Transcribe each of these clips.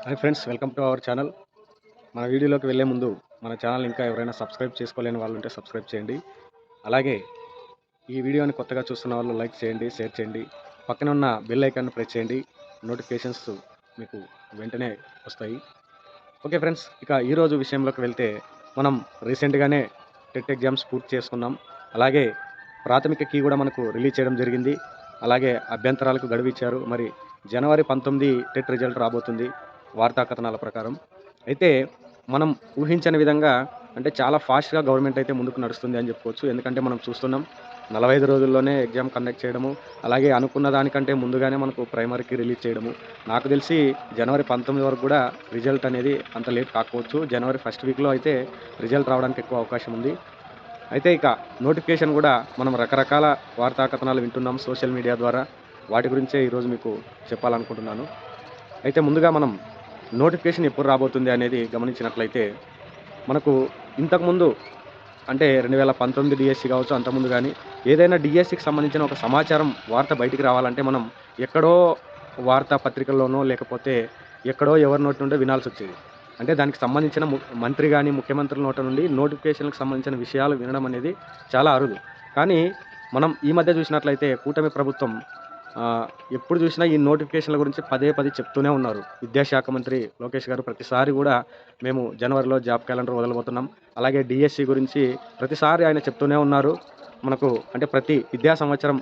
Hi friends, welcome to our channel. మన వీడియోలోకి వెళ్ళే ముందు మన ఛానల్ ఇంకా ఎవరైనా సబ్స్క్రైబ్ చేసుకోలేని వాళ్ళు ఉంటే సబ్స్క్రైబ్ చేయండి. అలాగే ఈ వీడియోని కొత్తగా చూస్తున్న వాళ్ళు లైక్ చేయండి, షేర్ చేయండి. పక్కన ఉన్న బెల్ ఐకాన్ ప్రెస్ చేయండి. నోటిఫికేషన్స్ మీకు వెంటనే వస్తాయి. ఓకే ఫ్రెండ్స్, ఇక ఈరోజు విషయంలోకి వెళ్తే మనం రీసెంట్గానే టెట్ ఎగ్జామ్స్ పూర్తి చేసుకున్నాం. అలాగే ప్రాథమిక కీ కూడా మనకు రిలీజ్ చేయడం జరిగింది. అలాగే అభ్యంతరాలకు గడువు ఇచ్చారు. మరి జనవరి 19 టెట్ రిజల్ట్ రాబోతుంది వార్తా కథనాల ప్రకారం. అయితే మనం ఊహించని విధంగా అంటే చాలా ఫాస్ట్‌గా గవర్నమెంట్ అయితే ముందుకు నడుస్తుంది అని చెప్పుకోవచ్చు. ఎందుకంటే మనం చూస్తున్నాం 45 రోజుల్లోనే ఎగ్జామ్ కండక్ట్ చేయడము, అలాగే అనుకున్న దానికంటే ముందుగానే మనకు ప్రైమరీకి రిలీజ్ చేయడము. నాకు తెలిసి జనవరి 19 వరకు కూడా రిజల్ట్ అనేది అంత లేట్ కాకపోవచ్చు. జనవరి ఫస్ట్ వీక్‌లో అయితే రిజల్ట్ రావడానికి ఎక్కువ అవకాశం ఉంది. అయితే ఇక నోటిఫికేషన్ కూడా మనం రకరకాల వార్తా కథనాలు వింటున్నాం సోషల్ మీడియా ద్వారా. వాటి గురించే ఈరోజు మీకు చెప్పాలనుకుంటున్నాను. అయితే ముందుగా మనం నోటిఫికేషన్ ఎప్పుడు రాబోతుంది అనేది గమనించినట్లయితే, మనకు ఇంతకుముందు అంటే 2019 డీఎస్సీ కావచ్చు, అంతకుముందు గానీ ఏదైనా డీఎస్సీకి సంబంధించిన ఒక సమాచారం వార్త బయటికి రావాలంటే మనం ఎక్కడో వార్తా పత్రికల్లోనో లేకపోతే ఎక్కడో ఎవరి నోటి నుండో వినాల్సొచ్చేది. అంటే దానికి సంబంధించిన మంత్రి గాని, ముఖ్యమంత్రుల నోట నుండి నోటిఫికేషన్‌లకు సంబంధించిన విషయాలు వినడం అనేది చాలా అరుదు. కానీ మనం ఈ మధ్య చూసినట్లయితే కూటమి ప్రభుత్వం ఎప్పుడు చూసినా ఈ నోటిఫికేషన్‌ల గురించి పదే పదే చెప్తూనే ఉన్నారు. విద్యాశాఖ మంత్రి లోకేష్ గారు ప్రతిసారి గూడా మేము జనవరిలో జాబ్ క్యాలెండర్ వదలబోతున్నాం. అలాగే డీఎస్సీ గురించి ప్రతిసారి ఆయన చెప్తూనే ఉన్నారు. మనకు అంటే ప్రతి విద్యా సంవత్సరం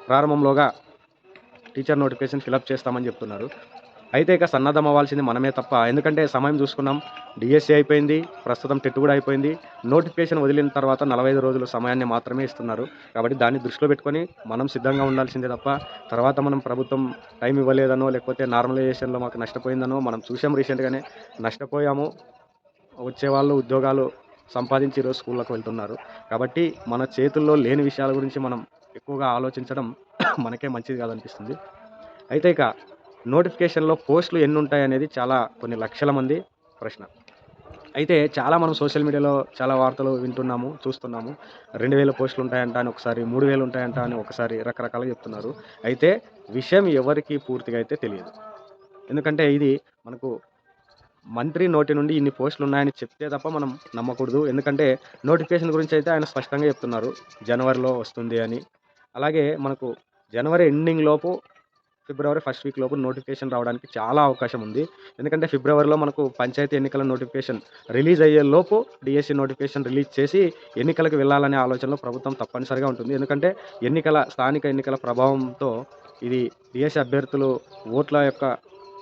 ప్రారంభంలోగా టీచర్ నోటిఫికేషన్ ఫిలప్ చేస్తామని చెప్తున్నారు. అయితే ఇక సన్నద్ధం అవ్వాల్సింది మనమే తప్ప, ఎందుకంటే సమయం చూసుకున్నాం. డీఎస్సీ అయిపోయింది. ప్రస్తుతం టెట్ కూడా అయిపోయింది. నోటిఫికేషన్ వదిలిన తర్వాత 45 రోజుల సమయాన్ని మాత్రమే ఇస్తున్నారు. కాబట్టి దాన్ని దృష్టిలో పెట్టుకొని మనం సిద్ధంగా ఉండాల్సిందే తప్ప, తర్వాత మనం ప్రభుత్వం టైం ఇవ్వలేదనో, లేకపోతే నార్మలైజేషన్‌లో మాకు నష్టపోయిందనో మనం చూసాం రీసెంట్‌గానే. నష్టపోయాము. వచ్చేవాళ్ళు ఉద్యోగాలు సంపాదించి ఈరోజు స్కూళ్ళకి వెళ్తున్నారు. కాబట్టి మన చేతుల్లో లేని విషయాల గురించి మనం ఎక్కువగా ఆలోచించడం మనకే మంచిది కాదనిపిస్తుంది. అయితే ఇక నోటిఫికేషన్‌లో పోస్టులు ఎన్నుంటాయనేది చాలా కొన్ని లక్షల మంది ప్రశ్న. అయితే చాలా మనం సోషల్ మీడియాలో చాలా వార్తలు వింటున్నాము, చూస్తున్నాము. 2000 పోస్టులు ఉంటాయంట అని ఒకసారి, 3000 ఉంటాయంట అని ఒకసారి రకరకాలుగా చెప్తున్నారు. అయితే విషయం ఎవరికీ పూర్తిగా అయితే తెలియదు. ఎందుకంటే ఇది మనకు మంత్రి నోటి నుండి ఇన్ని పోస్టులున్నాయని చెప్తే తప్ప మనం నమ్మకూడదు. ఎందుకంటే నోటిఫికేషన్ గురించయితే ఆయన స్పష్టంగా చెప్తున్నారు. జనవరిలో వస్తుంది అని. అలాగే మనకు జనవరి ఎండింగ్ లోపు ఫిబ్రవరి ఫస్ట్ వీక్ లోపు నోటిఫికేషన్ రావడానికి చాలా అవకాశం ఉంది. ఎందుకంటే ఫిబ్రవరిలో మనకు పంచాయతీ ఎన్నికల నోటిఫికేషన్ రిలీజ్ అయ్యే లోపు డీఎస్సీ నోటిఫికేషన్ రిలీజ్ చేసి ఎన్నికలకు వెళ్ళాలనే ఆలోచనలో ప్రభుత్వం తప్పనిసరిగా ఉంటుంది. ఎందుకంటే స్థానిక ఎన్నికల ప్రభావంతో ఇది డీఎస్సీ అభ్యర్థులు ఓట్ల యొక్క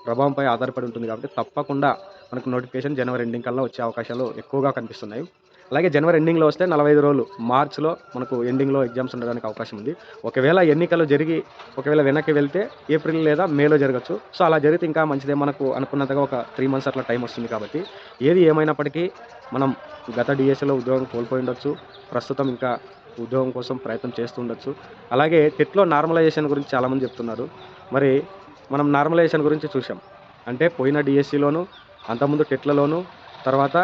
ప్రభావంపై ఆధారపడి ఉంటుంది కాబట్టి తప్పకుండా మనకు నోటిఫికేషన్ జనవరి ఎండింగ్ కల్లా వచ్చే అవకాశాలు ఎక్కువగా కనిపిస్తున్నాయి. అలాగే జనవరి ఎండింగ్‌లో వస్తే 45 రోజులు మార్చ్‌లో మనకు ఎండింగ్‌లో ఎగ్జామ్స్ ఉండడానికి అవకాశం ఉంది. ఒకవేళ ఎన్నికలు జరిగి ఒకవేళ వెనక్కి వెళ్తే ఏప్రిల్ లేదా మేలో జరగొచ్చు. సో, అలా జరిగితే ఇంకా మంచిదే. మనకు అనుకున్నంతగా ఒక 3 మంత్స్ అట్లా టైం వస్తుంది కాబట్టి, ఏది ఏమైనప్పటికీ మనం గత డీఎస్సీలో ఉద్యోగం కోల్పోయి ఉండొచ్చు. ప్రస్తుతం ఇంకా ఉద్యోగం కోసం ప్రయత్నం చేస్తూ ఉండొచ్చు. అలాగే టెట్‌లో నార్మలైజేషన్ గురించి చాలామంది చెప్తున్నారు. మరి మనం నార్మలైజేషన్ గురించి చూసాం. అంటే పోయిన డీఎస్సీలోను, అంతకుముందు టెట్‌లలోను, తర్వాత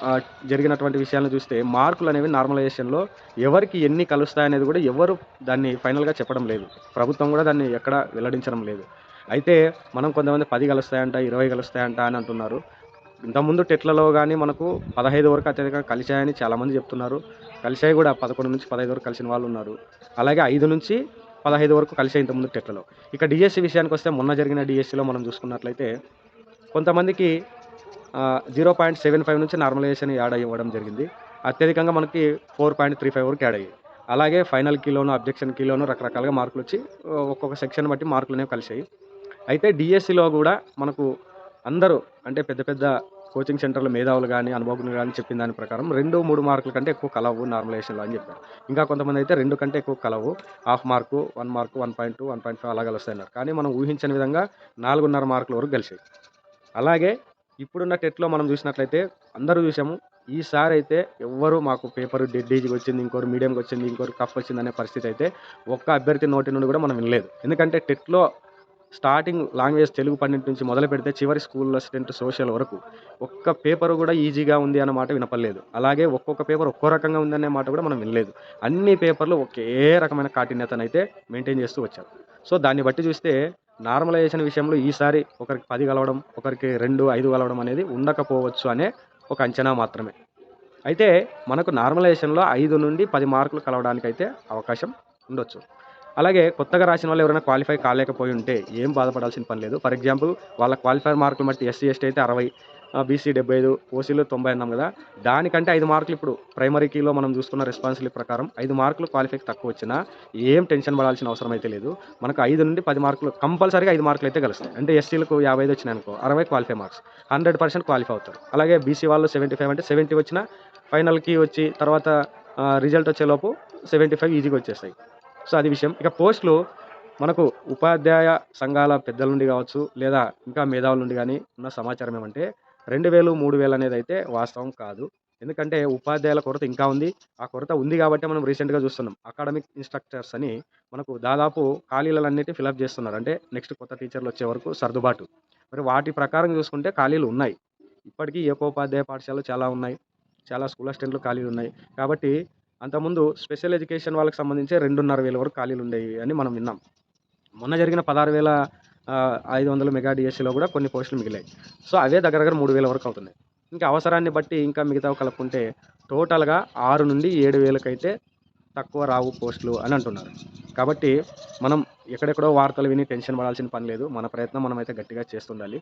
ఆహ్, జరిగినటువంటి విషయాలను చూస్తే మార్కులనేవి నార్మలైజేషన్‌లో ఎవరికి ఎన్ని కలుస్తాయనేది కూడా ఎవ్వరు దాన్ని ఫైనల్‌గా చెప్పడం లేదు. ప్రభుత్వం కూడా దాన్ని ఎక్కడ వెల్లడించడం లేదు. అయితే మనం కొంతమంది 10 కలుస్తాయంట, 20 కలుస్తాయంట అని అంటున్నారు. ఇంతకుముందు టెట్‌లలో గాని మనకు 15 వరకు అత్యధికంగా కలిశాయని చాలామంది చెప్తున్నారు. కలిశాయి కూడా 11-15 వరకు కలిసిన వాళ్ళున్నారు. అలాగే 5-15 వరకు కలిశాయి ఇంతకుముందు టెట్‌లలో. ఇక డీఎస్సీ విషయానికొస్తే మొన్న జరిగిన డీఎస్సీలో మనం చూసుకున్నట్లయితే కొంతమందికి 0.75 నుంచి నార్మలైజేషన్ యాడ్ అవ్వడం జరిగింది. అత్యధికంగా మనకి 4.35 వరకు యాడ్ అయ్యాయి. అలాగే ఫైనల్ కీలోను, అబ్జెక్షన్ కీలోను రకరకాలుగా మార్కులొచ్చి ఒక్కొక్క సెక్షన్ బట్టి మార్కులనేవి కలిశాయి. అయితే డీఎస్సీలో గూడా మనకు అందరూ అంటే పెద్ద పెద్ద కోచింగ్ సెంటర్‌ల మేధావులు గాని, అనుభవజ్ఞులు గాని చెప్పిన దాని ప్రకారం 2, 3 మార్కుల కంటే ఎక్కువ కలవు నార్మలైజేషన్‌లో అని చెప్పారు. ఇంకా కొంతమందైతే 2 కంటే ఎక్కువ కలవు. హాఫ్ మార్కు, 1 మార్కు, 1.2, 1.5 అలా కలుస్తాయన్నారు. కానీ మనం ఊహించని విధంగా 4.5 మార్కుల వరకు కలిసాయి. అలాగే ఇప్పుడున్న టెట్‌లో మనం చూసినట్లయితే అందరూ చూసాము. ఈసారైతే ఎవ్వరు మాకు పేపర్ డెడ్ ఈజీగొచ్చింది, ఇంకోరు మీడియంగొచ్చింది, ఇంకోరు టఫ్‌గొచ్చిందనే పరిస్థితి అయితే ఒక్క అభ్యర్థి నోటి నుండి కూడా మనం వినలేదు. ఎందుకంటే టెట్‌లో స్టార్టింగ్ లాంగ్వేజ్ తెలుగు పండిట్ నుంచి మొదలుపెడితే చివరి స్కూల్ అసిస్టెంట్ సోషల్ వరకు ఒక్క పేపర్ కూడా ఈజీగా ఉంది అన్న మాట వినపడలేదు. అలాగే ఒక్కొక్క పేపర్ ఒక్కో రకంగా ఉందనే మాట కూడా మనం వినలేదు. అన్ని పేపర్‌లు ఒకే రకమైన కాఠిన్యతనైతే మెయింటైన్ చేస్తూ వచ్చారు. సో, దాన్ని బట్టి చూస్తే నార్మలైజేషన్ విషయంలో ఈసారి ఒకరికి 10 కలవడం, ఒకరికి 2, 5 కలవడం అనేది ఉండకపోవచ్చు అనే ఒక అంచనా మాత్రమే. అయితే మనకు నార్మలైజేషన్‌లో 5-10 మార్కులు కలవడానికైతే అవకాశం ఉండొచ్చు. అలాగే కొత్తగా రాసిన వాళ్ళు ఎవరైనా క్వాలిఫై కాలేకపోయుంటే ఏం బాధపడాల్సిన పని లేదు. ఫర్ ఎగ్జాంపుల్ వాళ్ళ క్వాలిఫైర్ మార్కులు బట్టి ఎస్సీ, ఎస్టీ అయితే 60, బీసీ 75, ఓసీలో 90 అన్నాం గదా! దానికంటే 5 మార్కులు ఇప్పుడు ప్రైమరీ కీలో మనం చూసుకున్న రెస్పాన్సిబిలిటీ ప్రకారం 5 మార్కులు క్వాలిఫైకి తక్కువొచ్చినా ఏం టెన్షన్ పడాల్సిన అవసరం అయితే లేదు. మనకు 5-10 మార్కులు కంపల్సరీగా 5 మార్కులైతే గెలుస్తాయి. అంటే ఎస్సీలకు 55 వచ్చినాయనుకో 60 క్వాలిఫై మార్క్స్. 100% క్వాలిఫై అవుతారు. అలాగే బీసీ వాళ్ళు 75 అంటే 70 వచ్చినా ఫైనల్‌కి వచ్చి తర్వాత రిజల్ట్ వచ్చేలోపు 75 ఈజీగా వచ్చేస్తాయి. సో, అది విషయం. ఇక పోస్టులు మనకు ఉపాధ్యాయ సంఘాల పెద్దల నుండి కావచ్చు, లేదా ఇంకా మేధావుల నుండి గాని ఉన్న సమాచారం ఏమంటే 2000, 3000 అనేదైతే వాస్తవం కాదు. ఎందుకంటే ఉపాధ్యాయుల కొరత ఇంకా ఉంది. ఆ కొరత ఉంది గాబట్టే మనం రీసెంట్‌గా చూస్తున్నాం. అకాడమిక్ ఇన్‌స్ట్రక్టర్స్ అని మనకు దాదాపు ఖాళీలన్నిటిని ఫిలప్ చేస్తున్నారు. అంటే నెక్స్ట్ కొత్త టీచర్‌లొచ్చే వరకు సర్దుబాటు. మరి వాటి ప్రకారం చూసుకుంటే ఖాళీలు ఉన్నాయి. ఇప్పటికీ ఏకోపాధ్యాయ పాఠశాలలు చాలా ఉన్నాయి. చాలా స్కూల్ అసిస్టెంట్‌లు ఖాళీలున్నాయి. కాబట్టి అంతకుముందు స్పెషల్ ఎడ్యుకేషన్ వాళ్ళకి సంబంధించి 2,500 వరకు ఖాళీలుండేవి అని మనం విన్నాం. మొన్న జరిగిన 16,500 మెగా డీఎస్సీలో కూడా కొన్ని పోస్టులు మిగిలాయి. సో, అవే దగ్గర దగ్గర 3,000 వరకు అవుతున్నాయి. ఇంకా అవసరాన్ని బట్టి ఇంకా మిగతావి కలుపుకుంటే టోటల్‌గా 6-7,000కైతే తక్కువ రావు పోస్టులు అని అంటున్నారు. కాబట్టి మనం ఎక్కడెక్కడో వార్తలు విని టెన్షన్ పడాల్సిన పని లేదు. మన ప్రయత్నం మనమైతే గట్టిగా చేస్తుండాలి.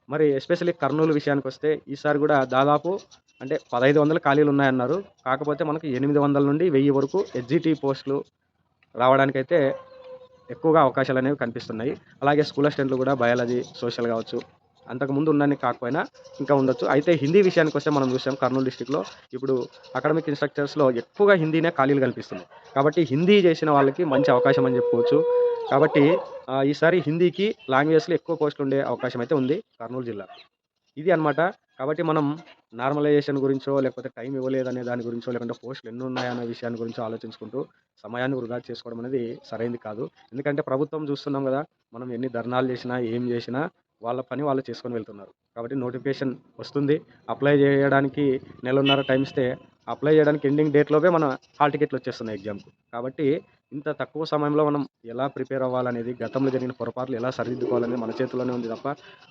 మరి ఎస్పెషల్లీ కర్నూలు విషయానికొస్తే ఈసారి కూడా దాదాపు అంటే 1,500 ఖాళీలున్నాయన్నారు. కాకపోతే మనకు 800 నుండి 1000 వరకు హెచ్‌జిటి పోస్టులు రావడానికైతే ఎక్కువగా అవకాశాలనేవి కనిపిస్తున్నాయి. అలాగే స్కూల్ అసిస్టెంట్‌లు కూడా బయాలజీ, సోషల్ కావచ్చు, అంతకుముందు ఉన్నన్ని కాకపోయినా ఇంకా ఉండొచ్చు. అయితే హిందీ విషయానికొస్తే మనం చూసాం కర్నూలు డిస్ట్రిక్ట్‌లో ఇప్పుడు అకాడమిక్ ఇన్‌స్ట్రక్చర్స్‌లో ఎక్కువగా హిందీనే ఖాళీలు కనిపిస్తున్నాయి. కాబట్టి హిందీ చేసిన వాళ్ళకి మంచి అవకాశం అని చెప్పుకోవచ్చు. కాబట్టి ఈసారి హిందీకి లాంగ్వేజెస్‌లో ఎక్కువ పోస్టులు ఉండే అవకాశం అయితే ఉంది కర్నూలు జిల్లాలో. ఇది అన్నమాట. కాబట్టి మనం నార్మలైజేషన్ గురించో, లేకపోతే టైం ఇవ్వలేదనే దాని గురించో, లేకుంటే పోస్టులు ఎన్నున్నాయన్న విషయాన్ని గురించో ఆలోచించుకుంటూ సమయాన్ని వృధా చేసుకోవడం అనేది సరైంది కాదు. ఎందుకంటే ప్రభుత్వం చూస్తున్నాం గదా! మనం ఎన్ని ధర్నాలు చేసినా, ఏం చేసినా వాళ్ళ పని వాళ్ళు చేసుకొని వెళ్తున్నారు. కాబట్టి నోటిఫికేషన్ వస్తుంది. అప్లై చేయడానికి నెలన్నర టైం ఇస్తే, అప్లై చేయడానికి ఎండింగ్ డేట్‌లోపే మన హాల్ టికెట్లు వచ్చేస్తున్నాయి ఎగ్జామ్‌కు. కాబట్టి ఇంత తక్కువ సమయంలో మనం ఎలా ప్రిపేర్ అవ్వాలనేది, గతంలో జరిగిన పొరపాట్లు ఎలా సరిదిద్దుకోవాలనేది మన చేతుల్లోనే ఉంది తప్ప,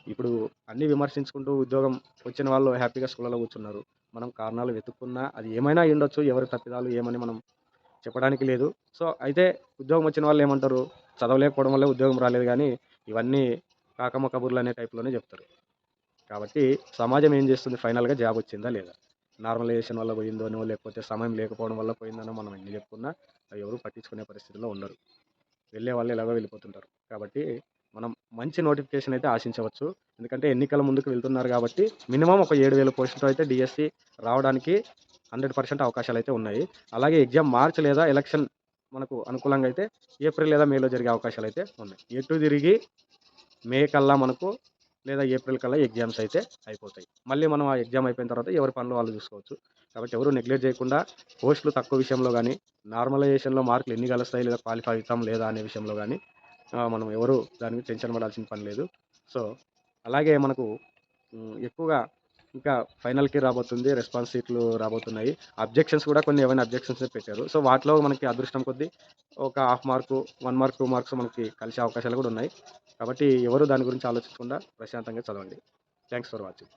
ఇప్పుడు అన్నీ విమర్శించుకుంటూ ఉద్యోగం వచ్చిన వాళ్ళు హ్యాపీగా స్కూళ్ళలో కూర్చున్నారు. మనం కారణాలు వెతుక్కున్నా అది ఏమైనా అయ్యుండొచ్చు. ఎవరి తప్పిదాలు ఏమని మనం చెప్పడానికి లేదు. సో, అయితే ఉద్యోగం వచ్చిన వాళ్ళేమంటారు? చదవలేకపోవడం వల్లే ఉద్యోగం రాలేదు గానీ, ఇవన్నీ కాకమ్మ కబుర్లు అనే టైప్‌లోనే చెప్తారు. కాబట్టి సమాజం ఏం చేస్తుంది ఫైనల్‌గా జాబ్ వచ్చిందా లేదా? నార్మలైజేషన్ వల్ల పోయిందనో, లేకపోతే సమయం లేకపోవడం వల్ల పోయిందనో మనం ఎన్ని చెప్పుకున్నా అవి ఎవరు పట్టించుకునే పరిస్థితిలో ఉండరు. వెళ్ళే వాళ్ళు ఎలాగో వెళ్ళిపోతుంటారు. కాబట్టి మనం మంచి నోటిఫికేషన్ అయితే ఆశించవచ్చు. ఎందుకంటే ఎన్నికల ముందుకు వెళ్తున్నారు కాబట్టి మినిమమ్ ఒక 7,000 పోస్టులతో అయితే డీఎస్సీ రావడానికి 100% అవకాశాలైతే ఉన్నాయి. అలాగే ఎగ్జామ్ మార్చ్ లేదా ఎలక్షన్ మనకు అనుకూలంగా అయితే ఏప్రిల్ లేదా మేలో జరిగే అవకాశాలైతే ఉన్నాయి. ఎటు తిరిగి మే కల్లా మనకు లేదా ఏప్రిల్ కల్లా ఎగ్జామ్స్ అయితే అయిపోతాయి. మళ్ళీ మనం ఆ ఎగ్జామ్ అయిపోయిన తర్వాత ఎవరి పనులు వాళ్ళు చూసుకోవచ్చు. కాబట్టి ఎవరు నెగ్లెక్ట్ చేయకుండా పోస్టులు తక్కువ విషయంలో గానీ, నార్మలైజేషన్‌లో మార్కులు ఎన్ని కలుస్తాయి లేదా క్వాలిఫై అవుతాం లేదా అనే విషయంలో గానీ మనం ఎవరు దాని మీద టెన్షన్ పడాల్సిన పని లేదు. సో, అలాగే మనకు ఎక్కువగా ఇంకా ఫైనల్‌కి రాబోతుంది. రెస్పాన్స్ షీట్లు రాబోతున్నాయి. అబ్జెక్షన్స్ కూడా కొన్ని ఏవైనా అబ్జెక్షన్సే పెట్టారు. సో, వాటిలో మనకి అదృష్టం కొద్దీ ఒక హాఫ్ మార్కు, 1 మార్క్, 2 మార్క్స్ మనకి కలిసే అవకాశాలు కూడా ఉన్నాయి. కాబట్టి ఎవరు దాని గురించి ఆలోచించకుండా ప్రశాంతంగా చదవండి. Thanks for watching.